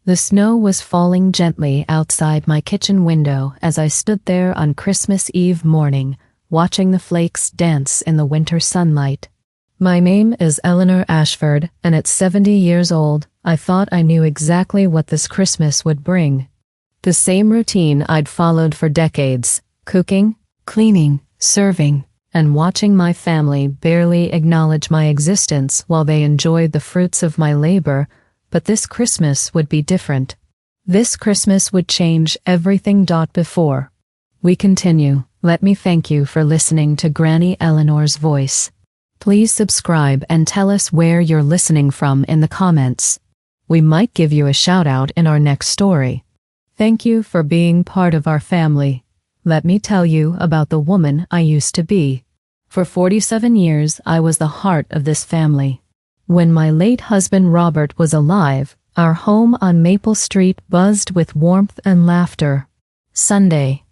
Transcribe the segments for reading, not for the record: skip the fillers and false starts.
The snow was falling gently outside my kitchen window as I stood there on Christmas Eve morning, watching the flakes dance in the winter sunlight. My name is Eleanor Ashford, and at 70 years old, I thought I knew exactly what this Christmas would bring. The same routine I'd followed for decades: cooking, cleaning, serving, and watching my family barely acknowledge my existence while they enjoyed the fruits of my labor. But this Christmas would be different. This Christmas would change everything. Before we continue, let me thank you for listening to Granny Eleanor's voice. Please subscribe and tell us where you're listening from in the comments. We might give you a shout out in our next story. Thank you for being part of our family. Let me tell you about the woman I used to be. For 47 years, I was the heart of this family. When my late husband Robert was alive, our home on Maple Street buzzed with warmth and laughter. Sunday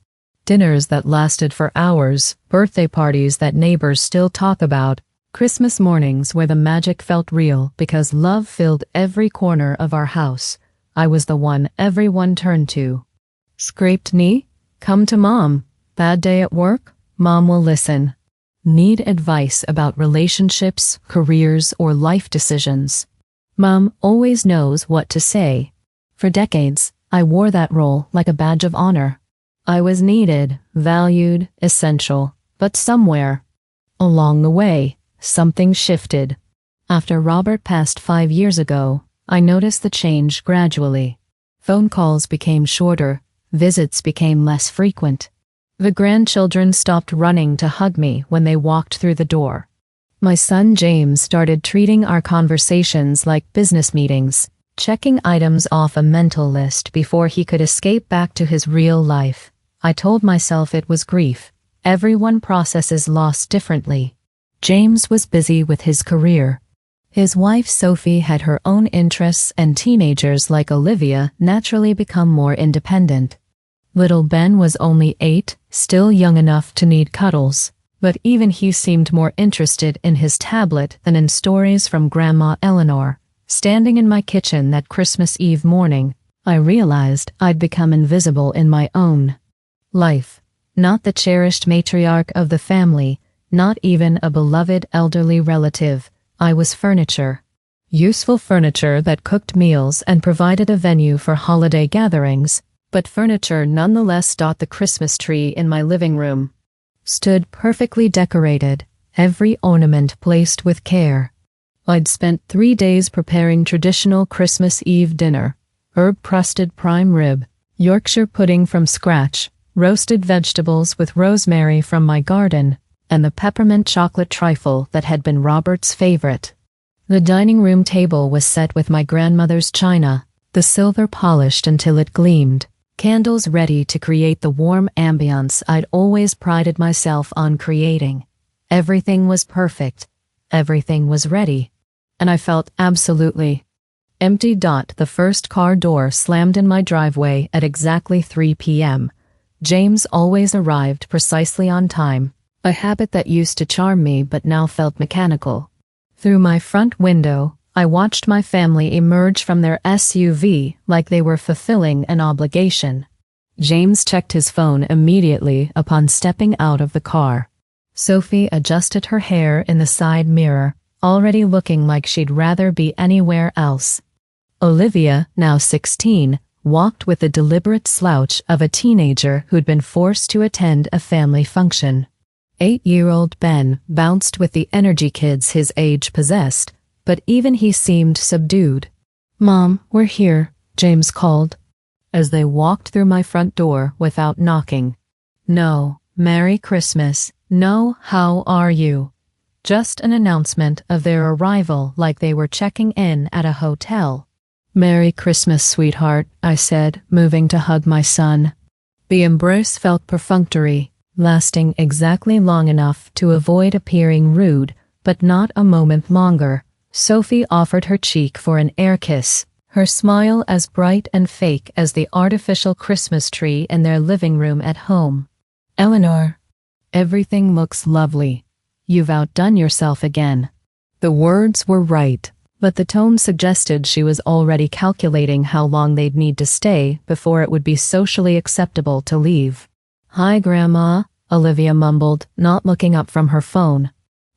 dinners that lasted for hours, birthday parties that neighbors still talk about, Christmas mornings where the magic felt real because love filled every corner of our house. I was the one everyone turned to. Scraped knee? Come to Mom. Bad day at work? Mom will listen. Need advice about relationships, careers, or life decisions? Mom always knows what to say. For decades, I wore that role like a badge of honor. I was needed, valued, essential, but somewhere along the way, something shifted. After Robert passed 5 years ago, I noticed the change gradually. Phone calls became shorter, visits became less frequent. The grandchildren stopped running to hug me when they walked through the door. My son James started treating our conversations like business meetings, checking items off a mental list before he could escape back to his real life. I told myself it was grief. Everyone processes loss differently. James was busy with his career. His wife Sophie had her own interests, and teenagers like Olivia naturally become more independent. Little Ben was only 8, still young enough to need cuddles, but even he seemed more interested in his tablet than in stories from Grandma Eleanor. Standing in my kitchen that Christmas Eve morning, I realized I'd become invisible in my own life. Not the cherished matriarch of the family, not even a beloved elderly relative. I was furniture. Useful furniture that cooked meals and provided a venue for holiday gatherings, but furniture nonetheless. The Christmas tree in my living room stood perfectly decorated, every ornament placed with care. I'd spent 3 days preparing traditional Christmas Eve dinner: herb-crusted prime rib, Yorkshire pudding from scratch, roasted vegetables with rosemary from my garden, and the peppermint chocolate trifle that had been Robert's favorite. The dining room table was set with my grandmother's china, the silver polished until it gleamed. Candles ready to create the warm ambience I'd always prided myself on creating. Everything was perfect. Everything was ready. And I felt absolutely empty. The first car door slammed in my driveway at exactly 3 p.m. James always arrived precisely on time, a habit that used to charm me but now felt mechanical. Through my front window, I watched my family emerge from their SUV like they were fulfilling an obligation. James checked his phone immediately upon stepping out of the car. Sophie adjusted her hair in the side mirror, already looking like she'd rather be anywhere else. Olivia, now 16, walked with the deliberate slouch of a teenager who'd been forced to attend a family function. 8-year-old Ben bounced with the energy kids his age possessed, but even he seemed subdued. "Mom, we're here," James called, as they walked through my front door without knocking. No "Merry Christmas," no "How are you?" Just an announcement of their arrival like they were checking in at a hotel. "Merry Christmas, sweetheart," I said, moving to hug my son. The embrace felt perfunctory, lasting exactly long enough to avoid appearing rude, but not a moment longer. Sophie offered her cheek for an air kiss, her smile as bright and fake as the artificial Christmas tree in their living room at home. "Eleanor, everything looks lovely. You've outdone yourself again." The words were right. but the tone suggested she was already calculating how long they'd need to stay before it would be socially acceptable to leave. "Hi, Grandma," Olivia mumbled, not looking up from her phone.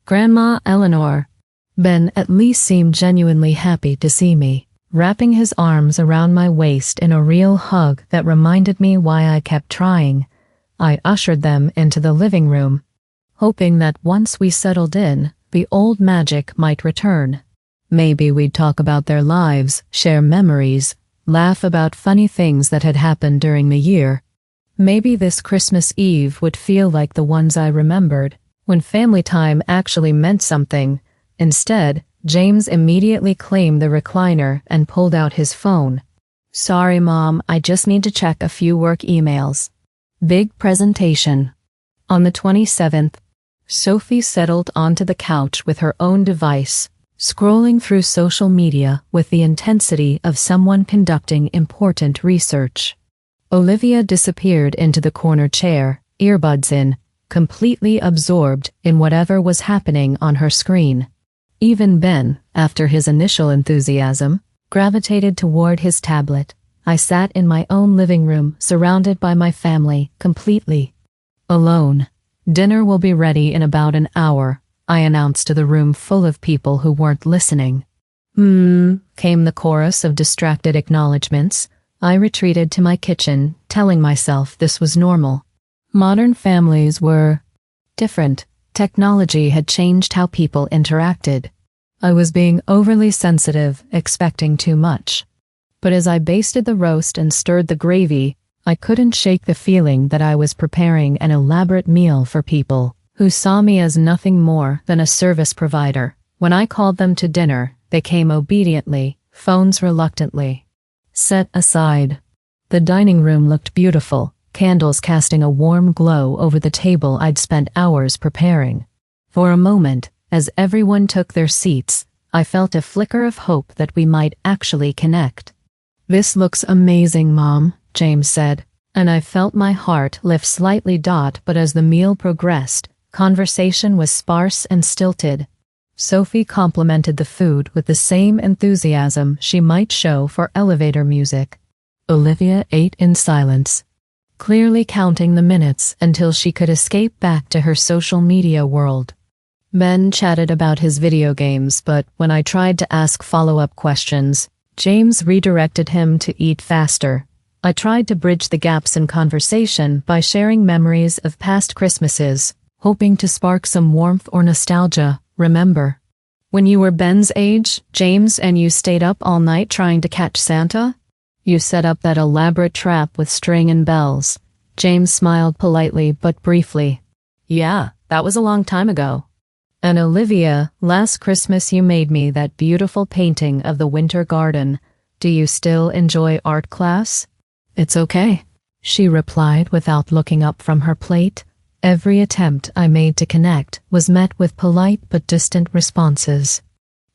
"Grandma Eleanor." Ben at least seemed genuinely happy to see me, wrapping his arms around my waist in a real hug that reminded me why I kept trying. I ushered them into the living room, hoping that once we settled in, the old magic might return. Maybe we'd talk about their lives, share memories, laugh about funny things that had happened during the year. Maybe this Christmas Eve would feel like the ones I remembered, when family time actually meant something. Instead, James immediately claimed the recliner and pulled out his phone. "Sorry, Mom, I just need to check a few work emails." Big presentation. On the 27th, Sophie settled onto the couch with her own device, scrolling through social media with the intensity of someone conducting important research. Olivia disappeared into the corner chair, earbuds in, completely absorbed in whatever was happening on her screen. Even Ben, after his initial enthusiasm, gravitated toward his tablet. I sat in my own living room, surrounded by my family, completely alone. "Dinner will be ready in about an hour," I announced to the room full of people who weren't listening. Came the chorus of distracted acknowledgments. I retreated to my kitchen, telling myself this was normal. Modern families were different. Technology had changed how people interacted. I was being overly sensitive, expecting too much. But as I basted the roast and stirred the gravy, I couldn't shake the feeling that I was preparing an elaborate meal for people who saw me as nothing more than a service provider. When I called them to dinner, they came obediently, phones reluctantly set aside. The dining room looked beautiful, candles casting a warm glow over the table I'd spent hours preparing. For a moment, as everyone took their seats, I felt a flicker of hope that we might actually connect. "This looks amazing, Mom," James said, and I felt my heart lift slightly. But as the meal progressed, conversation was sparse and stilted. Sophie complimented the food with the same enthusiasm she might show for elevator music. Olivia ate in silence, clearly counting the minutes until she could escape back to her social media world. Ben chatted about his video games, but when I tried to ask follow-up questions, James redirected him to eat faster. I tried to bridge the gaps in conversation by sharing memories of past Christmases, hoping to spark some warmth or nostalgia. "Remember when you were Ben's age, James, and you stayed up all night trying to catch Santa? You set up that elaborate trap with string and bells." James smiled politely but briefly. "Yeah, that was a long time ago." "And Olivia, last Christmas you made me that beautiful painting of the winter garden. Do you still enjoy art class?" "It's okay," she replied without looking up from her plate. Every attempt I made to connect was met with polite but distant responses.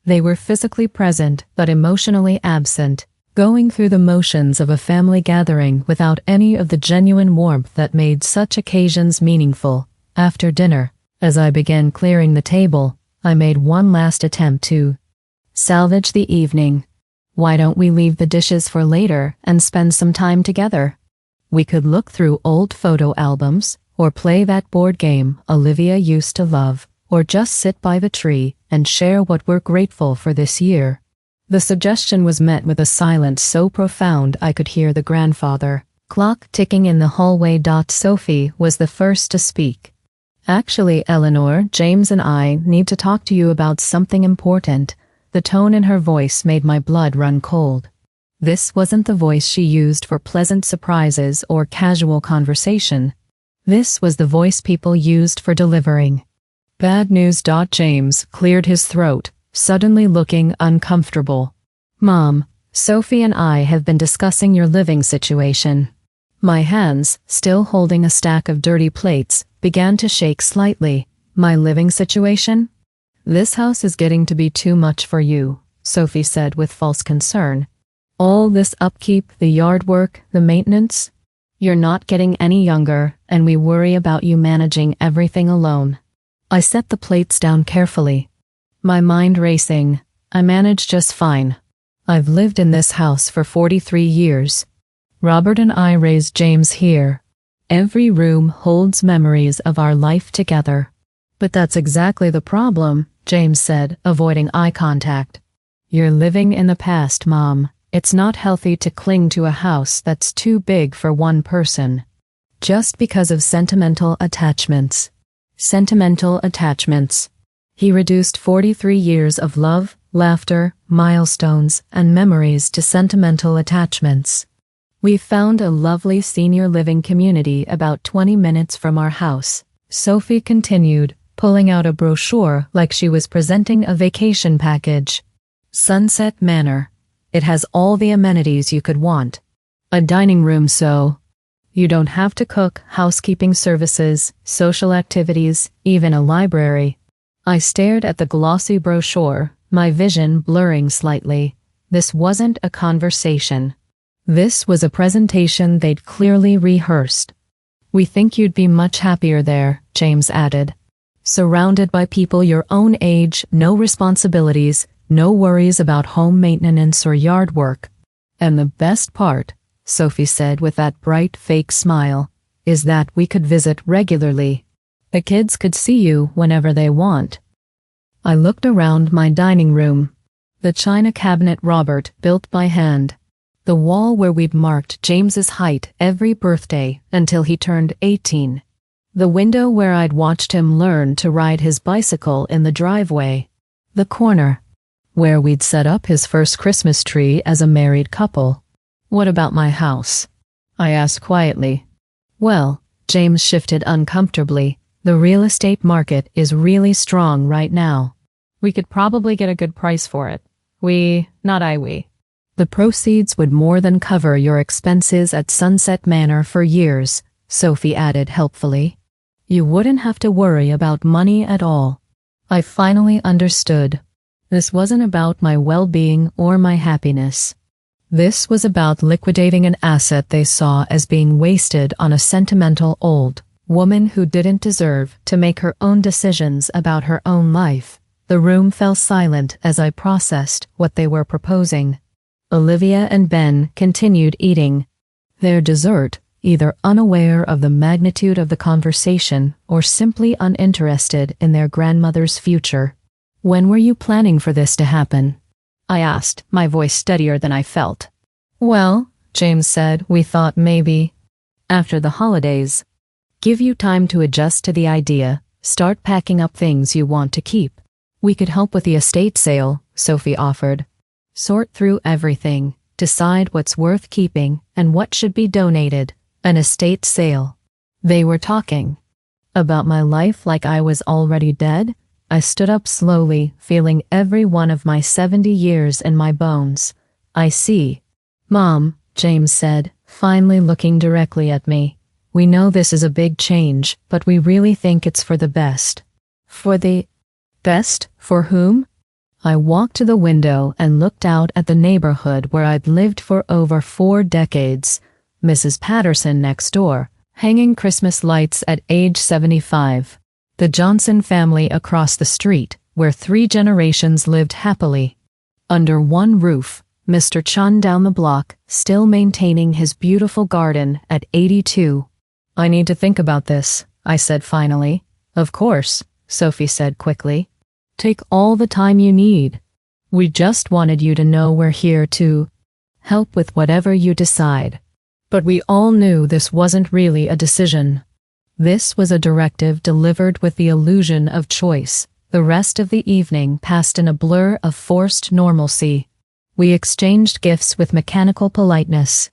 They were physically present but emotionally absent, going through the motions of a family gathering without any of the genuine warmth that made such occasions meaningful. After dinner, as I began clearing the table, I made one last attempt to salvage the evening. "Why don't we leave the dishes for later and spend some time together? We could look through old photo albums, or play that board game Olivia used to love, or just sit by the tree and share what we're grateful for this year." The suggestion was met with a silence so profound I could hear the grandfather clock ticking in the hallway. Sophie was the first to speak. "Actually, Eleanor, James and I need to talk to you about something important." The tone in her voice made my blood run cold. This wasn't the voice she used for pleasant surprises or casual conversation. This was the voice people used for delivering bad news. James cleared his throat, suddenly looking uncomfortable. "Mom, Sophie and I have been discussing your living situation." My hands, still holding a stack of dirty plates, began to shake slightly. "My living situation? This house is getting to be too much for you," Sophie said with false concern. "All this upkeep, the yard work, the maintenance. You're not getting any younger, and we worry about you managing everything alone." I set the plates down carefully, my mind racing. I manage just fine. I've lived in this house for 43 years. Robert and I raised James here. Every room holds memories of our life together. But that's exactly the problem, James said, avoiding eye contact. You're living in the past, Mom. It's not healthy to cling to a house that's too big for one person. Just because of sentimental attachments. Sentimental attachments. He reduced 43 years of love, laughter, milestones, and memories to sentimental attachments. We found a lovely senior living community about 20 minutes from our house, Sophie continued, pulling out a brochure like she was presenting a vacation package. Sunset Manor. It has all the amenities you could want. A dining room so you don't have to cook, housekeeping services, social activities, even a library. I stared at the glossy brochure, my vision blurring slightly. This wasn't a conversation. This was a presentation they'd clearly rehearsed. We think you'd be much happier there, James added. Surrounded by people your own age, no responsibilities, no worries about home maintenance or yard work. And the best part, Sophie said with that bright fake smile, is that we could visit regularly. The kids could see you whenever they want. I looked around my dining room. The china cabinet Robert built by hand. The wall where we'd marked James's height every birthday until he turned 18. The window where I'd watched him learn to ride his bicycle in the driveway. The corner where we'd set up his first Christmas tree as a married couple. What about my house? I asked quietly. Well, James shifted uncomfortably. The real estate market is really strong right now. We could probably get a good price for it. We. The proceeds would more than cover your expenses at Sunset Manor for years, Sophie added helpfully. You wouldn't have to worry about money at all. I finally understood. This wasn't about my well-being or my happiness. This was about liquidating an asset they saw as being wasted on a sentimental old woman who didn't deserve to make her own decisions about her own life. The room fell silent as I processed what they were proposing. Olivia and Ben continued eating their dessert, either unaware of the magnitude of the conversation or simply uninterested in their grandmother's future. When were you planning for this to happen? I asked, my voice steadier than I felt. Well, James said, we thought maybe after the holidays. Give you time to adjust to the idea, start packing up things you want to keep. We could help with the estate sale, Sophie offered. Sort through everything, decide what's worth keeping and what should be donated. An estate sale. They were talking about my life like I was already dead. I stood up slowly, feeling every one of my 70 years in my bones. I see. Mom, James said, finally looking directly at me. We know this is a big change, but we really think it's for the best. For the best? For whom? I walked to the window and looked out at the neighborhood where I'd lived for over 4 decades. Mrs. Patterson next door, hanging Christmas lights at age 75. The Johnson family across the street, where 3 generations lived happily. Under one roof, Mr. Chun down the block, still maintaining his beautiful garden at 82. I need to think about this, I said finally. Of course, Sophie said quickly. Take all the time you need. We just wanted you to know we're here to help with whatever you decide. But we all knew this wasn't really a decision. This was a directive delivered with the illusion of choice. The rest of the evening passed in a blur of forced normalcy. We exchanged gifts with mechanical politeness.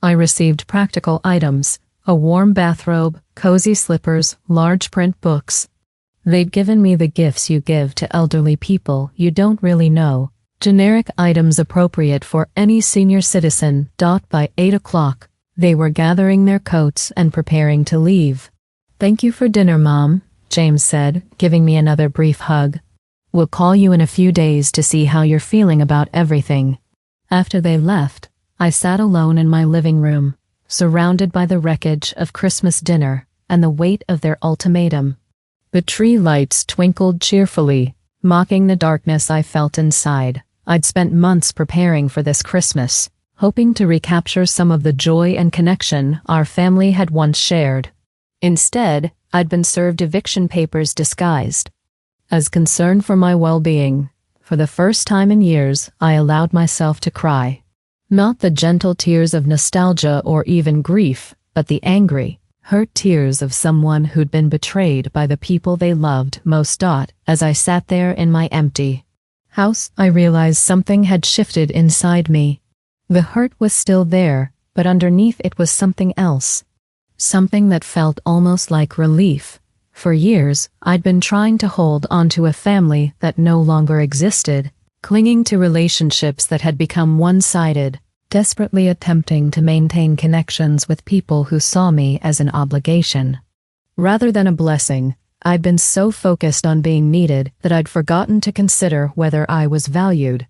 I received practical items, a warm bathrobe, cozy slippers, large print books. They'd given me the gifts you give to elderly people you don't really know, generic items appropriate for any senior citizen. By 8 o'clock, they were gathering their coats and preparing to leave. Thank you for dinner, Mom, James said, giving me another brief hug. We'll call you in a few days to see how you're feeling about everything. After they left, I sat alone in my living room, surrounded by the wreckage of Christmas dinner and the weight of their ultimatum. The tree lights twinkled cheerfully, mocking the darkness I felt inside. I'd spent months preparing for this Christmas, hoping to recapture some of the joy and connection our family had once shared. Instead, I'd been served eviction papers disguised as concern for my well-being. For the first time in years, I allowed myself to cry. Not the gentle tears of nostalgia or even grief, but the angry, hurt tears of someone who'd been betrayed by the people they loved most. As I sat there in my empty house, I realized something had shifted inside me. The hurt was still there, but underneath it was something else. Something that felt almost like relief. For years, I'd been trying to hold onto a family that no longer existed, clinging to relationships that had become one-sided, desperately attempting to maintain connections with people who saw me as an obligation rather than a blessing. I'd been so focused on being needed that I'd forgotten to consider whether I was valued.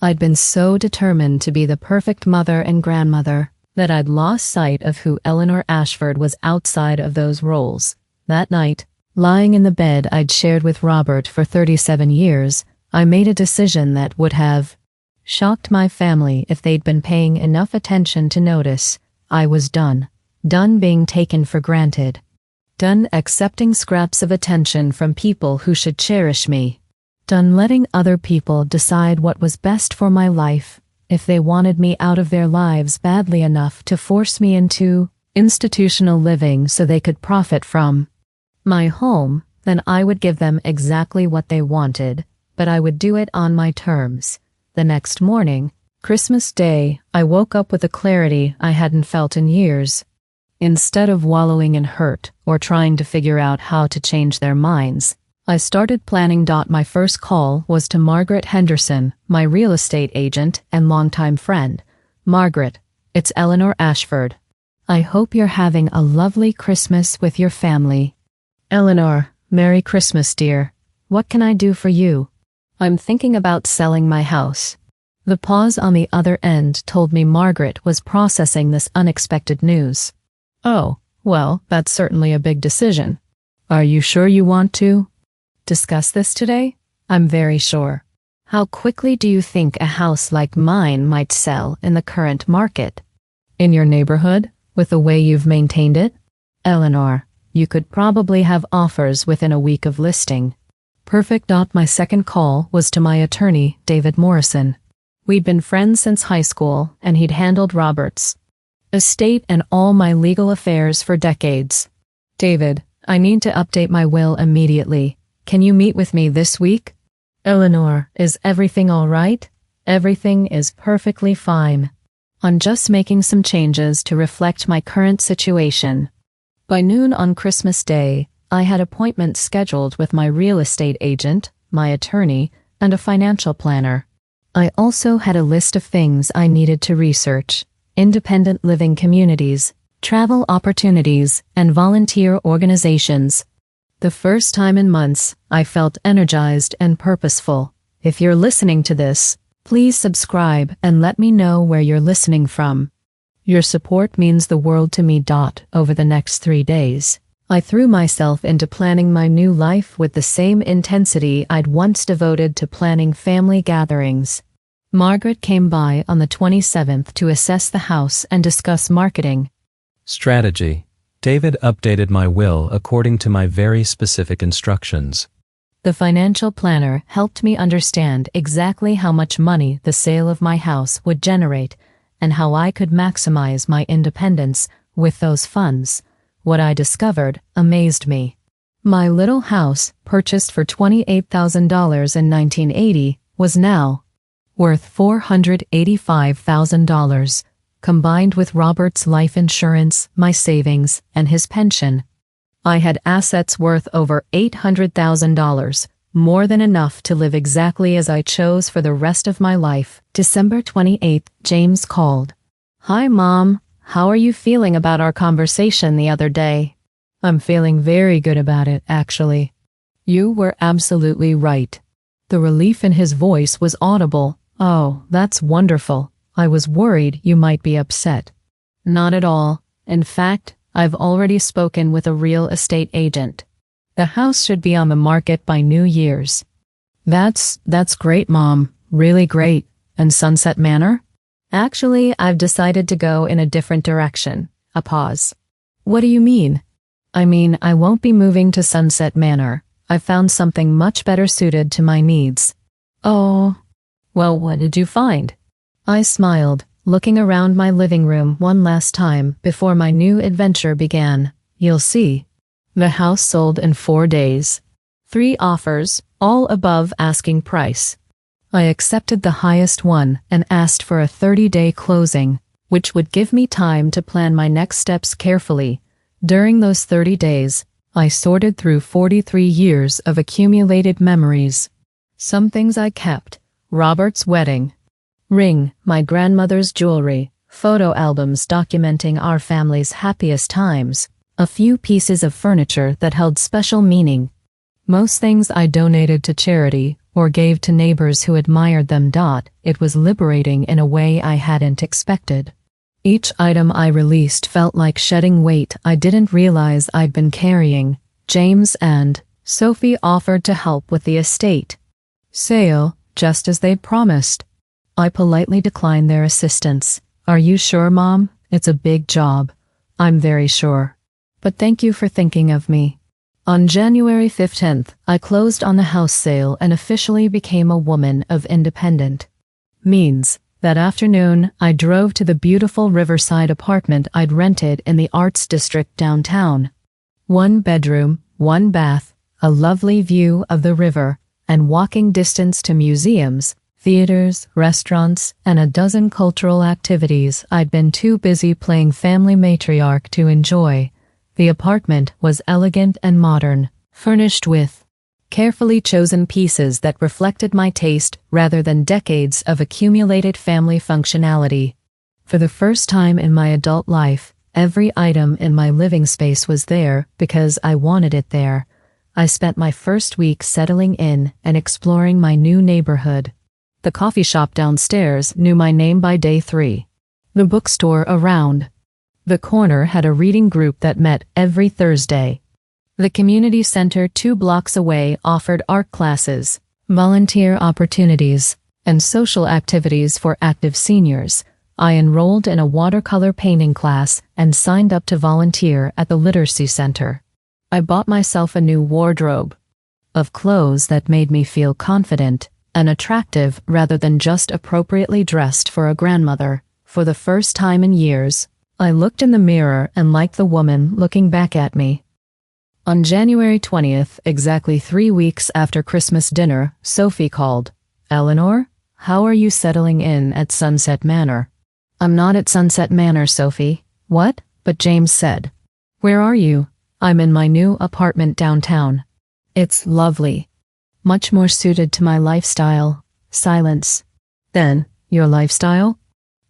I'd been so determined to be the perfect mother and grandmother that I'd lost sight of who Eleanor Ashford was outside of those roles. That night, lying in the bed I'd shared with Robert for 37 years, I made a decision that would have shocked my family if they'd been paying enough attention to notice. I was done. Done being taken for granted. Done accepting scraps of attention from people who should cherish me. Done letting other people decide what was best for my life, if they wanted me out of their lives badly enough to force me into institutional living so they could profit from my home, then I would give them exactly what they wanted, but I would do it on my terms. The next morning, Christmas Day, I woke up with a clarity I hadn't felt in years. Instead of wallowing in hurt or trying to figure out how to change their minds, I started planning. My first call was to Margaret Henderson, my real estate agent and longtime friend. Margaret, it's Eleanor Ashford. I hope you're having a lovely Christmas with your family. Eleanor, Merry Christmas, dear. What can I do for you? I'm thinking about selling my house. The pause on the other end told me Margaret was processing this unexpected news. Oh, well, that's certainly a big decision. Are you sure you want to discuss this today? I'm very sure. How quickly do you think a house like mine might sell in the current market? In your neighborhood, with the way you've maintained it? Eleanor, you could probably have offers within a week of listing. Perfect. My second call was to my attorney, David Morrison. We'd been friends since high school, and he'd handled Robert's estate and all my legal affairs for decades. David, I need to update my will immediately. Can you meet with me this week? Eleanor, is everything all right? Everything is perfectly fine. I'm just making some changes to reflect my current situation. By noon on Christmas Day, I had appointments scheduled with my real estate agent, my attorney, and a financial planner. I also had a list of things I needed to research: independent living communities, travel opportunities, and volunteer organizations. The first time in months, I felt energized and purposeful. If you're listening to this, please subscribe and let me know where you're listening from. Your support means the world to me. Over the next 3 days, I threw myself into planning my new life with the same intensity I'd once devoted to planning family gatherings. Margaret came by on the 27th to assess the house and discuss marketing strategy. David updated my will according to my very specific instructions. The financial planner helped me understand exactly how much money the sale of my house would generate and how I could maximize my independence with those funds. What I discovered amazed me. My little house, purchased for $28,000 in 1980, was now worth $485,000. Combined with Robert's life insurance, my savings, and his pension, I had assets worth over $800,000, more than enough to live exactly as I chose for the rest of my life. December 28th, James called. Hi, Mom. How are you feeling about our conversation the other day? I'm feeling very good about it, actually. You were absolutely right. The relief in his voice was audible. Oh, that's wonderful. I was worried you might be upset. Not at all. In fact, I've already spoken with a real estate agent. The house should be on the market by New Year's. That's great, Mom. Really great. And Sunset Manor? Actually, I've decided to go in a different direction. A pause. What do you mean? I mean, I won't be moving to Sunset Manor. I've found something much better suited to my needs. Oh. Well, what did you find? I smiled, looking around my living room one last time before my new adventure began. You'll see. The house sold in 4 days. 3 offers, all above asking price. I accepted the highest one and asked for a 30-day closing, which would give me time to plan my next steps carefully. During those 30 days, I sorted through 43 years of accumulated memories. Some things I kept: Robert's wedding ring, my grandmother's jewelry, photo albums documenting our family's happiest times, a few pieces of furniture that held special meaning. Most things I donated to charity or gave to neighbors who admired them. It was liberating in a way I hadn't expected. Each item I released felt like shedding weight I didn't realize I'd been carrying. James and Sophie offered to help with the estate sale, just as they'd promised. I politely declined their assistance. Are you sure, Mom? It's a big job. I'm very sure. But thank you for thinking of me. On January 15th, I closed on the house sale and officially became a woman of independent means. That afternoon, I drove to the beautiful riverside apartment I'd rented in the Arts District downtown. 1 bedroom, 1 bath, a lovely view of the river, and walking distance to museums, theaters, restaurants, and a dozen cultural activities I'd been too busy playing family matriarch to enjoy. The apartment was elegant and modern, furnished with carefully chosen pieces that reflected my taste rather than decades of accumulated family functionality. For the first time in my adult life, every item in my living space was there because I wanted it there. I spent my first week settling in and exploring my new neighborhood. The coffee shop downstairs knew my name by day 3. The bookstore around the corner had a reading group that met every Thursday. The community center 2 blocks away offered art classes, volunteer opportunities, and social activities for active seniors. I enrolled in a watercolor painting class and signed up to volunteer at the literacy center. I bought myself a new wardrobe of clothes that made me feel confident and attractive rather than just appropriately dressed for a grandmother. For the first time in years, I looked in the mirror and liked the woman looking back at me. On January 20th, exactly 3 weeks after Christmas dinner, Sophie called. Eleanor, how are you settling in at Sunset Manor? I'm not at Sunset Manor, Sophie. What? But James said. Where are you? I'm in my new apartment downtown. It's lovely. Much more suited to my lifestyle. Silence. Then, your lifestyle?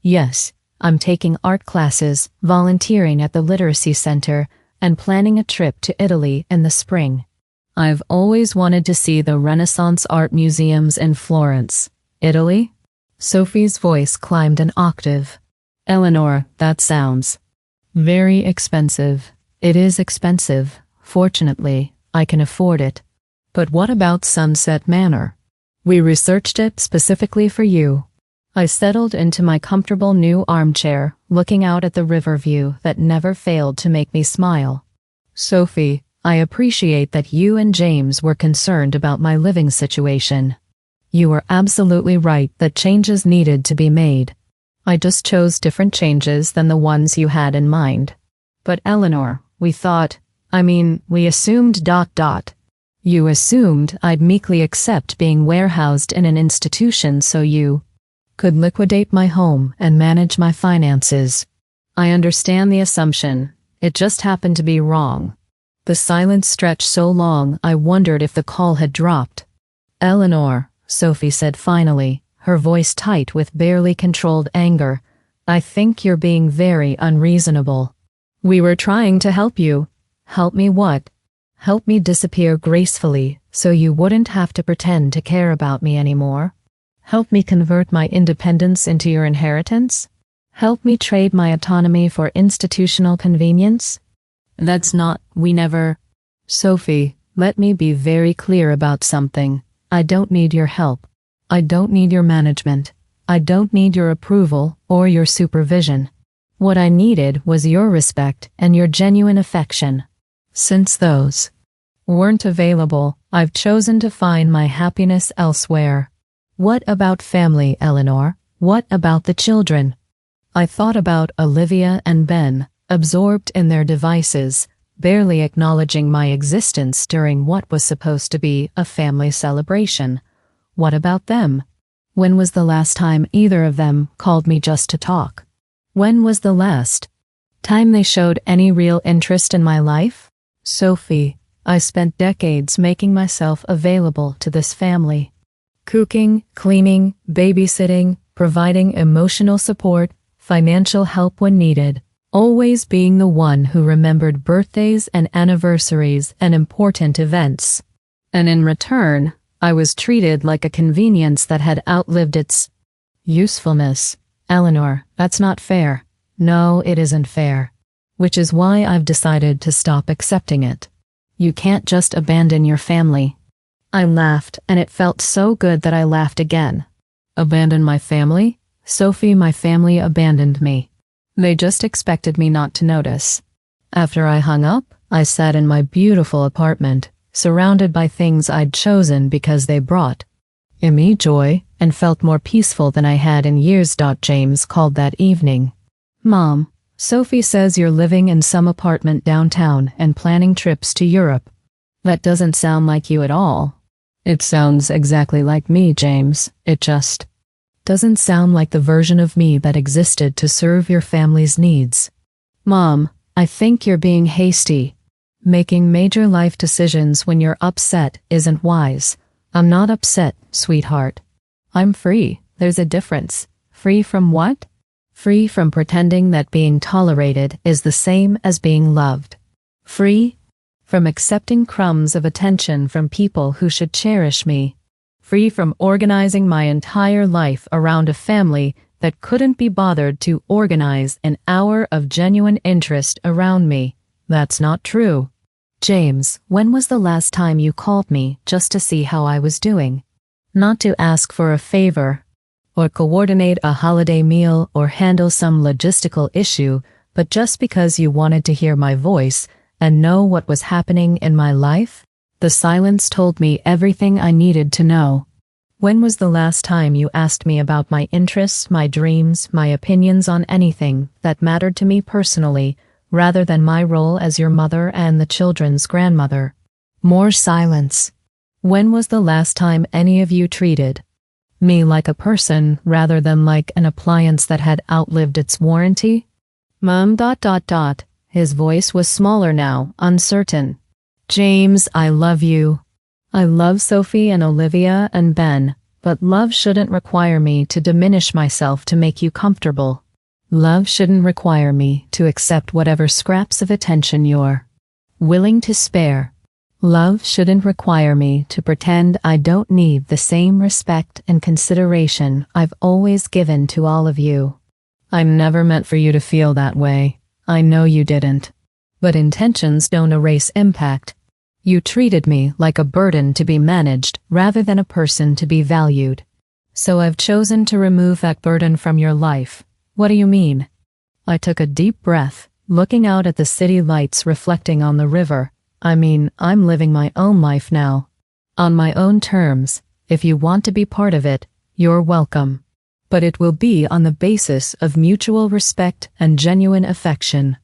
Yes, I'm taking art classes, volunteering at the literacy center, and planning a trip to Italy in the spring. I've always wanted to see the Renaissance art museums in Florence. Italy? Sophie's voice climbed an octave. Eleanor, that sounds very expensive. It is expensive. Fortunately, I can afford it. But what about Sunset Manor? We researched it specifically for you. I settled into my comfortable new armchair, looking out at the river view that never failed to make me smile. Sophie, I appreciate that you and James were concerned about my living situation. You were absolutely right that changes needed to be made. I just chose different changes than the ones you had in mind. But Eleanor, we assumed. You assumed I'd meekly accept being warehoused in an institution so you could liquidate my home and manage my finances. I understand the assumption. It just happened to be wrong. The silence stretched so long I wondered if the call had dropped. Eleanor, Sophie said finally, her voice tight with barely controlled anger, I think you're being very unreasonable. We were trying to help you. Help me what? Help me disappear gracefully so you wouldn't have to pretend to care about me anymore. Help me convert my independence into your inheritance? Help me trade my autonomy for institutional convenience? Sophie, let me be very clear about something. I don't need your help. I don't need your management. I don't need your approval or your supervision. What I needed was your respect and your genuine affection. Since those weren't available, I've chosen to find my happiness elsewhere. What about family, Eleanor? What about the children? I thought about Olivia and Ben, absorbed in their devices, barely acknowledging my existence during what was supposed to be a family celebration. What about them? When was the last time either of them called me just to talk? When was the last time they showed any real interest in my life? Sophie, I spent decades making myself available to this family. Cooking, cleaning, babysitting, providing emotional support, financial help when needed, always being the one who remembered birthdays and anniversaries and important events. And in return, I was treated like a convenience that had outlived its usefulness. Eleanor, that's not fair. No, it isn't fair. Which is why I've decided to stop accepting it. You can't just abandon your family. I laughed, and it felt so good that I laughed again. Abandon my family? Sophie, my family abandoned me. They just expected me not to notice. After I hung up, I sat in my beautiful apartment, surrounded by things I'd chosen because they brought me joy, and felt more peaceful than I had in years. James called that evening. Mom, Sophie says you're living in some apartment downtown and planning trips to Europe. That doesn't sound like you at all. It sounds exactly like me, James. It just doesn't sound like the version of me that existed to serve your family's needs. Mom, I think you're being hasty. Making major life decisions when you're upset isn't wise. I'm not upset, sweetheart. I'm free. There's a difference. Free from what? Free from pretending that being tolerated is the same as being loved. Free from accepting crumbs of attention from people who should cherish me. Free from organizing my entire life around a family that couldn't be bothered to organize an hour of genuine interest around me. That's not true. James, when was the last time you called me just to see how I was doing? Not to ask for a favor, or coordinate a holiday meal or handle some logistical issue, but just because you wanted to hear my voice and know what was happening in my life? The silence told me everything I needed to know. When was the last time you asked me about my interests, my dreams, my opinions on anything that mattered to me personally, rather than my role as your mother and the children's grandmother? More silence. When was the last time any of you treated me like a person rather than like an appliance that had outlived its warranty? Mom. His voice was smaller now, uncertain. James, I love you. I love Sophie and Olivia and Ben, but love shouldn't require me to diminish myself to make you comfortable. Love shouldn't require me to accept whatever scraps of attention you're willing to spare. Love shouldn't require me to pretend I don't need the same respect and consideration I've always given to all of you. I never meant for you to feel that way. I know you didn't. But intentions don't erase impact. You treated me like a burden to be managed rather than a person to be valued. So I've chosen to remove that burden from your life. What do you mean? I took a deep breath, looking out at the city lights reflecting on the river. I mean, I'm living my own life now. On my own terms. If you want to be part of it, you're welcome. But it will be on the basis of mutual respect and genuine affection,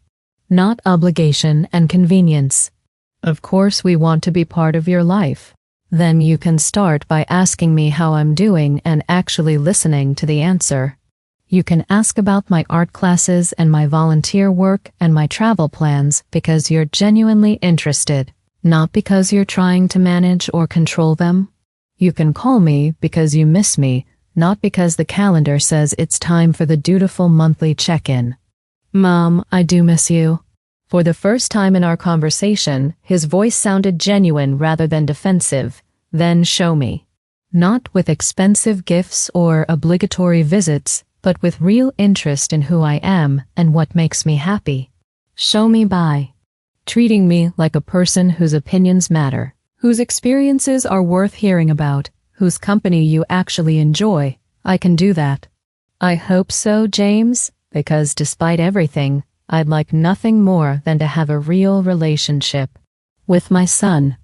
not obligation and convenience. Of course we want to be part of your life. Then you can start by asking me how I'm doing and actually listening to the answer. You can ask about my art classes and my volunteer work and my travel plans because you're genuinely interested, not because you're trying to manage or control them. You can call me because you miss me, not because the calendar says it's time for the dutiful monthly check-in. Mom, I do miss you. For the first time in our conversation, his voice sounded genuine rather than defensive. Then show me. Not with expensive gifts or obligatory visits, but with real interest in who I am and what makes me happy. Show me by treating me like a person whose opinions matter, whose experiences are worth hearing about, whose company you actually enjoy. I can do that. I hope so, James, because despite everything, I'd like nothing more than to have a real relationship with my son.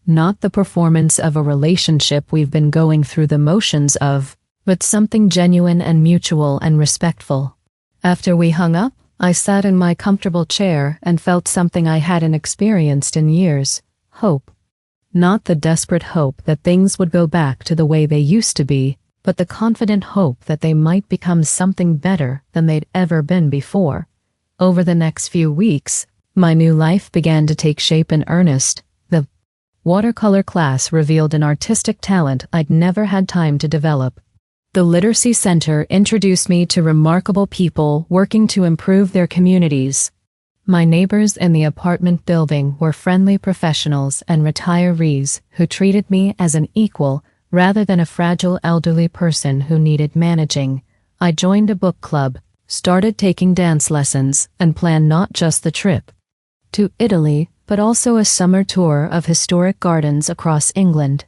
Not the performance of a relationship we've been going through the motions of, but something genuine and mutual and respectful. After we hung up, I sat in my comfortable chair and felt something I hadn't experienced in years: hope. Not the desperate hope that things would go back to the way they used to be, but the confident hope that they might become something better than they'd ever been before. Over the next few weeks, my new life began to take shape in earnest. The watercolor class revealed an artistic talent I'd never had time to develop. The Literacy Center introduced me to remarkable people working to improve their communities. My neighbors in the apartment building were friendly professionals and retirees who treated me as an equal rather than a fragile elderly person who needed managing. I joined a book club, started taking dance lessons, and planned not just the trip to Italy, but also a summer tour of historic gardens across England.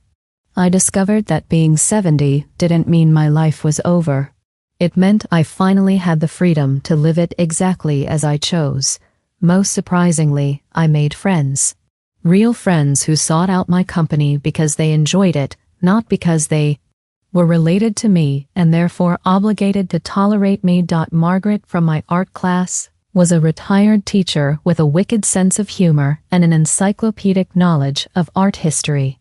I discovered that being 70 didn't mean my life was over. It meant I finally had the freedom to live it exactly as I chose. Most surprisingly, I made friends. Real friends who sought out my company because they enjoyed it, not because they were related to me and therefore obligated to tolerate me. Margaret from my art class was a retired teacher with a wicked sense of humor and an encyclopedic knowledge of art history.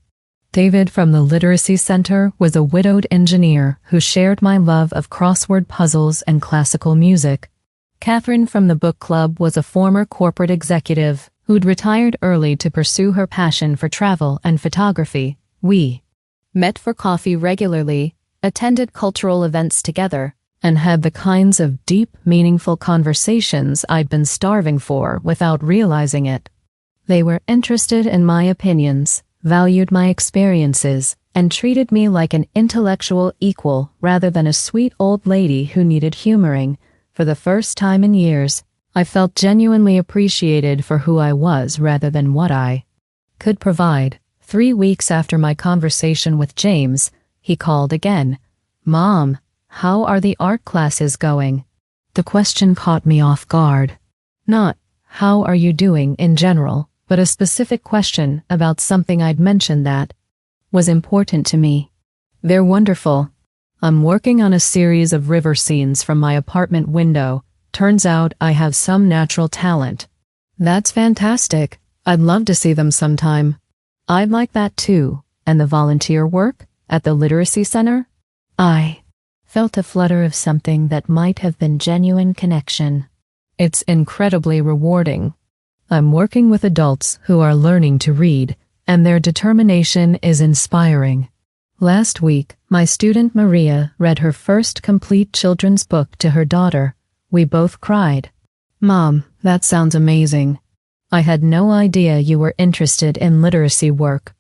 David from the Literacy Center was a widowed engineer who shared my love of crossword puzzles and classical music. Catherine from the book club was a former corporate executive who'd retired early to pursue her passion for travel and photography. We met for coffee regularly, attended cultural events together, and had the kinds of deep, meaningful conversations I'd been starving for without realizing it. They were interested in my opinions, valued my experiences, and treated me like an intellectual equal rather than a sweet old lady who needed humoring. For the first time in years, I felt genuinely appreciated for who I was rather than what I could provide. 3 weeks after my conversation with James, he called again. "Mom, how are the art classes going?" The question caught me off guard. Not, "How are you doing in general?" but a specific question about something I'd mentioned that was important to me. "They're wonderful. I'm working on a series of river scenes from my apartment window. Turns out I have some natural talent." "That's fantastic. I'd love to see them sometime." "I'd like that too. And the volunteer work at the Literacy Center?" I felt a flutter of something that might have been genuine connection. "It's incredibly rewarding. I'm working with adults who are learning to read, and their determination is inspiring. Last week, my student Maria read her first complete children's book to her daughter. We both cried. Mom, that sounds amazing. I had no idea you were interested in literacy work.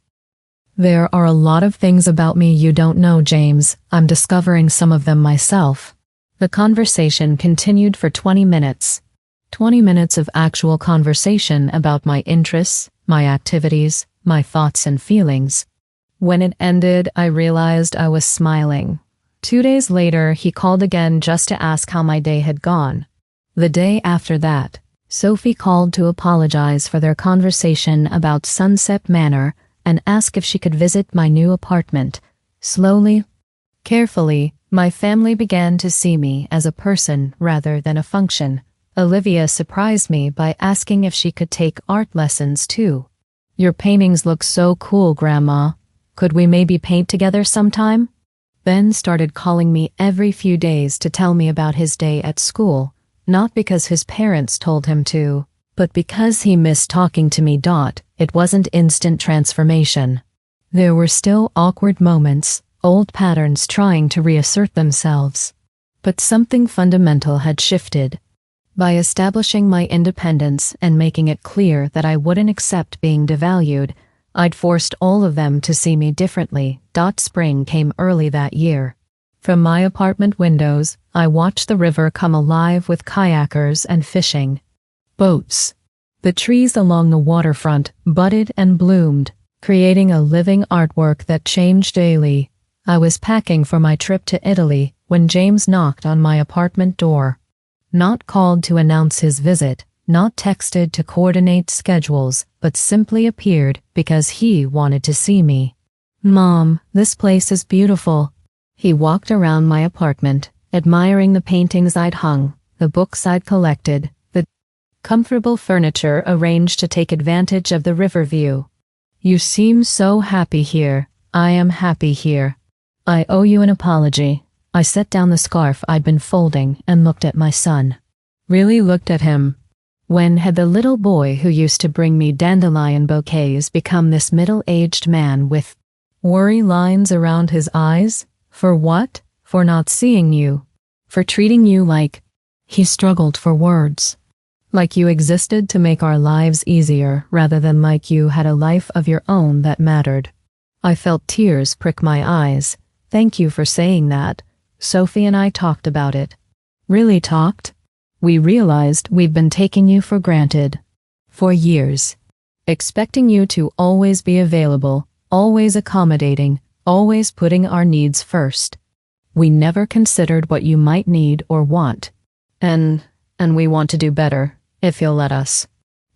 There are a lot of things about me you don't know, James. I'm discovering some of them myself. The conversation continued for 20 minutes. 20 minutes of actual conversation about my interests, my activities, my thoughts and feelings. When it ended, I realized I was smiling. 2 days later, he called again just to ask how my day had gone. The day after that, Sophie called to apologize for their conversation about Sunset Manor and ask if she could visit my new apartment. Slowly, carefully, my family began to see me as a person rather than a function. Olivia surprised me by asking if she could take art lessons too. "Your paintings look so cool, Grandma. Could we maybe paint together sometime?" Ben started calling me every few days to tell me about his day at school, not because his parents told him to, but because he missed talking to me. It wasn't instant transformation. There were still awkward moments, old patterns trying to reassert themselves. But something fundamental had shifted. By establishing my independence and making it clear that I wouldn't accept being devalued, I'd forced all of them to see me differently. Spring came early that year. From my apartment windows, I watched the river come alive with kayakers and fishing boats. The trees along the waterfront budded and bloomed, creating a living artwork that changed daily. I was packing for my trip to Italy when James knocked on my apartment door. Not called to announce his visit, not texted to coordinate schedules, but simply appeared because he wanted to see me. "Mom, this place is beautiful." He walked around my apartment, admiring the paintings I'd hung, the books I'd collected, the comfortable furniture arranged to take advantage of the river view. "You seem so happy here." "I am happy here." "I owe you an apology." I set down the scarf I'd been folding and looked at my son. Really looked at him. When had the little boy who used to bring me dandelion bouquets become this middle-aged man with worry lines around his eyes? For what? For not seeing you. For treating you like... He struggled for words. Like you existed to make our lives easier rather than like you had a life of your own that mattered. I felt tears prick my eyes. Thank you for saying that. Sophie and I talked about it. Really talked? We realized we'd been taking you for granted. For years. Expecting you to always be available, always accommodating, always putting our needs first. We never considered what you might need or want. And we want to do better, if you'll let us.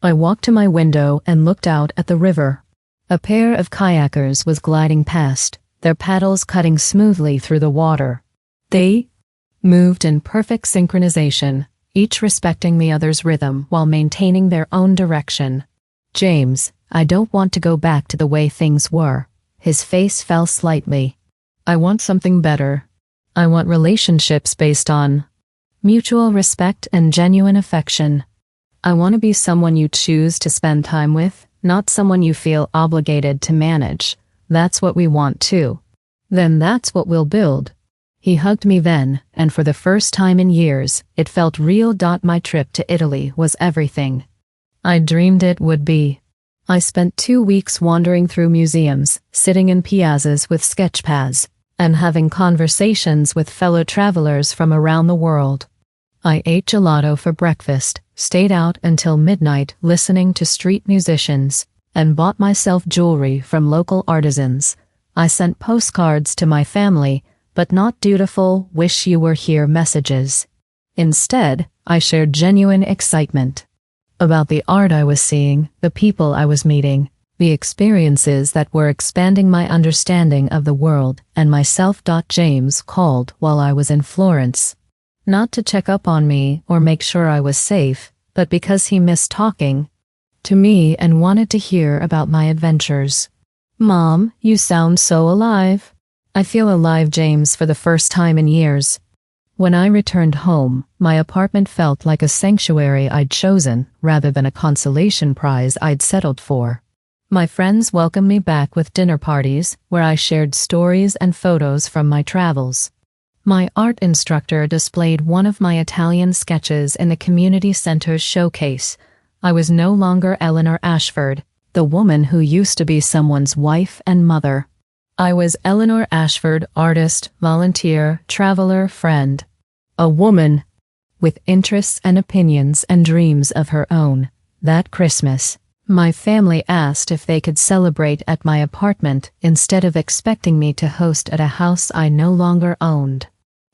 I walked to my window and looked out at the river. A pair of kayakers was gliding past, their paddles cutting smoothly through the water. They moved in perfect synchronization, each respecting the other's rhythm while maintaining their own direction. "James, I don't want to go back to the way things were." His face fell slightly. "I want something better. I want relationships based on mutual respect and genuine affection. I want to be someone you choose to spend time with, not someone you feel obligated to manage. That's what we want too. Then that's what we'll build." He hugged me then, and for the first time in years, it felt real. My trip to Italy was everything I dreamed it would be. I spent 2 weeks wandering through museums, sitting in piazzas with sketchpads, and having conversations with fellow travelers from around the world. I ate gelato for breakfast, stayed out until midnight listening to street musicians, and bought myself jewelry from local artisans. I sent postcards to my family, but not dutiful "wish you were here" messages. Instead, I shared genuine excitement about the art I was seeing, the people I was meeting, the experiences that were expanding my understanding of the world and myself. James called while I was in Florence. Not to check up on me or make sure I was safe, but because he missed talking to me and wanted to hear about my adventures. "Mom, you sound so alive." I feel alive, James, for the first time in years. When I returned home, my apartment felt like a sanctuary I'd chosen rather than a consolation prize I'd settled for. My friends welcomed me back with dinner parties where I shared stories and photos from my travels. My art instructor displayed one of my Italian sketches in the community center's showcase. I was no longer Eleanor Ashford, the woman who used to be someone's wife and mother. I was Eleanor Ashford, artist, volunteer, traveler, friend. A woman with interests and opinions and dreams of her own. That Christmas, my family asked if they could celebrate at my apartment instead of expecting me to host at a house I no longer owned.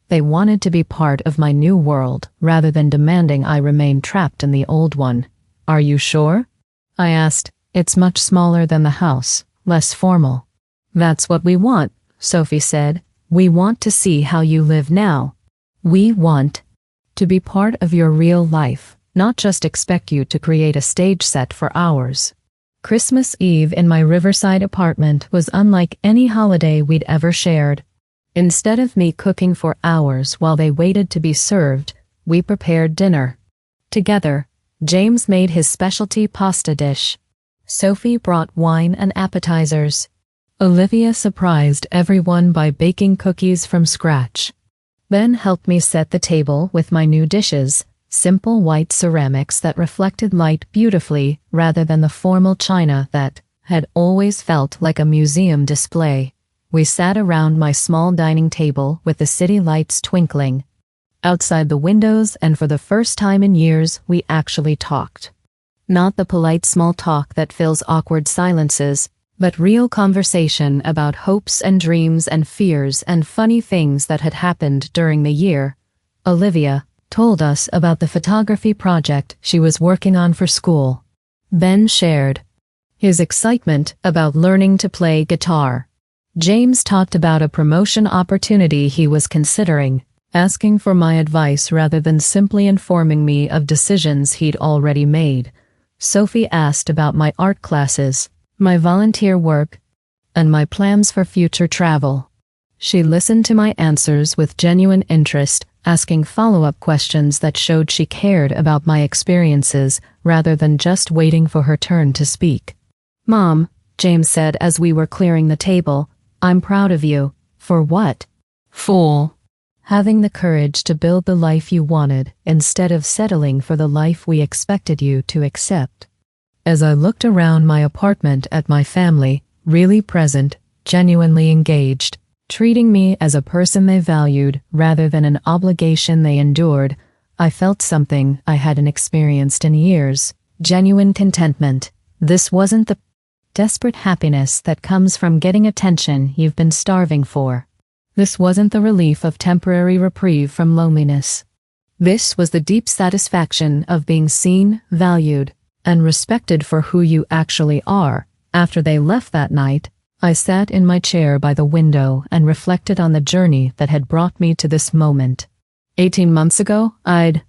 They wanted to be part of my new world rather than demanding I remain trapped in the old one. "Are you sure?" I asked. "It's much smaller than the house, less formal." "That's what we want," Sophie said. "We want to see how you live now. We want to be part of your real life, not just expect you to create a stage set for ours." Christmas Eve in my riverside apartment was unlike any holiday we'd ever shared. Instead of me cooking for hours while they waited to be served, we prepared dinner. Together, James made his specialty pasta dish. Sophie brought wine and appetizers. Olivia surprised everyone by baking cookies from scratch. Ben helped me set the table with my new dishes, simple white ceramics that reflected light beautifully rather than the formal china that had always felt like a museum display. We sat around my small dining table with the city lights twinkling outside the windows, and for the first time in years, we actually talked. Not the polite small talk that fills awkward silences, but real conversation about hopes and dreams and fears and funny things that had happened during the year. Olivia told us about the photography project she was working on for school. Ben shared his excitement about learning to play guitar. James talked about a promotion opportunity he was considering, asking for my advice rather than simply informing me of decisions he'd already made. Sophie asked about my art classes, my volunteer work, and my plans for future travel. She listened to my answers with genuine interest, asking follow-up questions that showed she cared about my experiences rather than just waiting for her turn to speak. "Mom," James said as we were clearing the table, "I'm proud of you." "For what?" "Fool. Having the courage to build the life you wanted instead of settling for the life we expected you to accept." As I looked around my apartment at my family, really present, genuinely engaged, treating me as a person they valued rather than an obligation they endured, I felt something I hadn't experienced in years: genuine contentment. This wasn't the desperate happiness that comes from getting attention you've been starving for. This wasn't the relief of temporary reprieve from loneliness. This was the deep satisfaction of being seen, valued, and respected for who you actually are. After they left that night, I sat in my chair by the window and reflected on the journey that had brought me to this moment. 18 months ago, I'd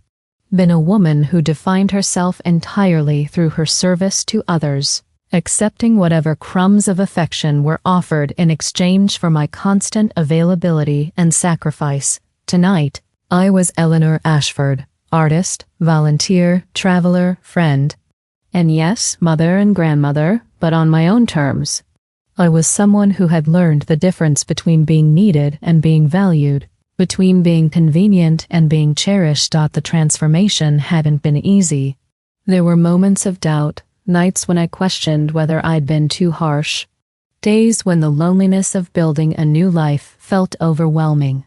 been a woman who defined herself entirely through her service to others, accepting whatever crumbs of affection were offered in exchange for my constant availability and sacrifice. Tonight, I was Eleanor Ashford, artist, volunteer, traveler, friend, and yes, mother and grandmother, but on my own terms. I was someone who had learned the difference between being needed and being valued, between being convenient and being cherished. The transformation hadn't been easy. There were moments of doubt, nights when I questioned whether I'd been too harsh, days when the loneliness of building a new life felt overwhelming.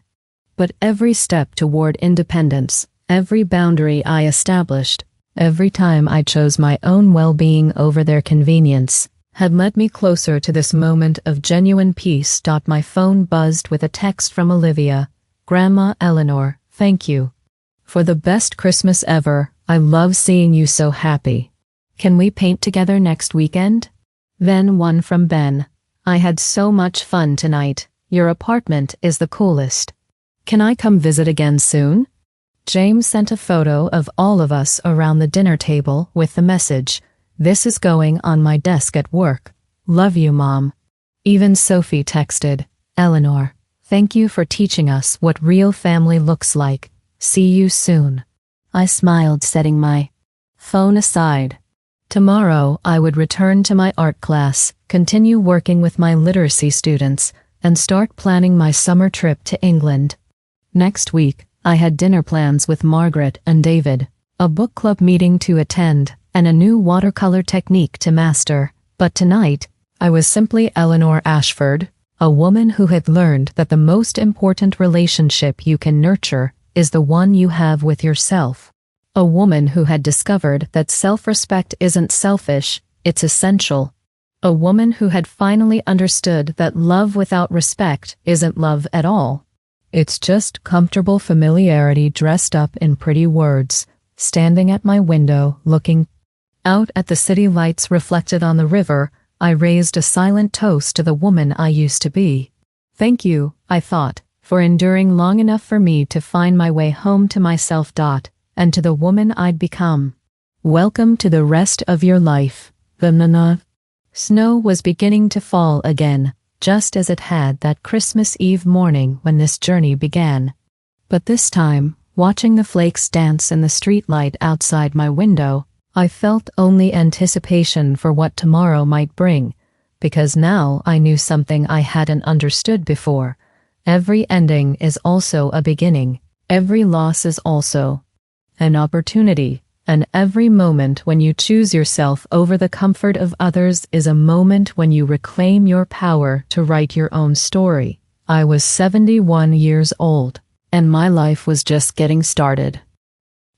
But every step toward independence, every boundary I established, every time I chose my own well-being over their convenience, had led me closer to this moment of genuine peace. My phone buzzed with a text from Olivia. "Grandma Eleanor, thank you for the best Christmas ever. I love seeing you so happy. Can we paint together next weekend?" Then one from Ben. "I had so much fun tonight. Your apartment is the coolest. Can I come visit again soon?" James sent a photo of all of us around the dinner table with the message, "This is going on my desk at work. Love you, Mom." Even Sophie texted, "Eleanor, thank you for teaching us what real family looks like. See you soon." I smiled, setting my phone aside. Tomorrow, I would return to my art class, continue working with my literacy students, and start planning my summer trip to England. Next week, I had dinner plans with Margaret and David, a book club meeting to attend, and a new watercolor technique to master. But tonight, I was simply Eleanor Ashford, a woman who had learned that the most important relationship you can nurture is the one you have with yourself. A woman who had discovered that self-respect isn't selfish, it's essential. A woman who had finally understood that love without respect isn't love at all. It's just comfortable familiarity dressed up in pretty words. Standing at my window, looking out at the city lights reflected on the river, I raised a silent toast to the woman I used to be. Thank you, I thought, for enduring long enough for me to find my way home to myself. And to the woman I'd become. Welcome to the rest of your life. The snow was beginning to fall again, just as it had that Christmas Eve morning when this journey began. But this time, watching the flakes dance in the streetlight outside my window, I felt only anticipation for what tomorrow might bring, because now I knew something I hadn't understood before. Every ending is also a beginning. Every loss is also an opportunity, and every moment when you choose yourself over the comfort of others is a moment when you reclaim your power to write your own story. I was 71 years old, and my life was just getting started.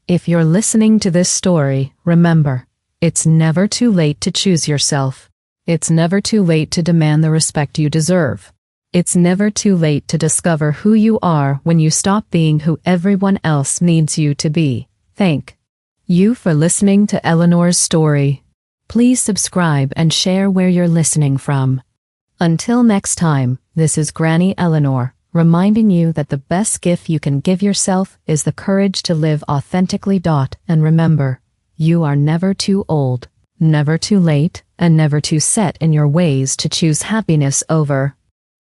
If you're listening to this story, remember, it's never too late to choose yourself. It's never too late to demand the respect you deserve. It's never too late to discover who you are when you stop being who everyone else needs you to be. Thank you for listening to Eleanor's story. Please subscribe and share where you're listening from. Until next time, this is Granny Eleanor, reminding you that the best gift you can give yourself is the courage to live authentically. And remember, you are never too old, never too late, and never too set in your ways to choose happiness over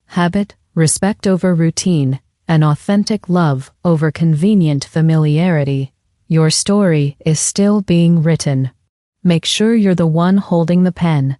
habit, respect over routine, and authentic love over convenient familiarity. Your story is still being written. Make sure you're the one holding the pen,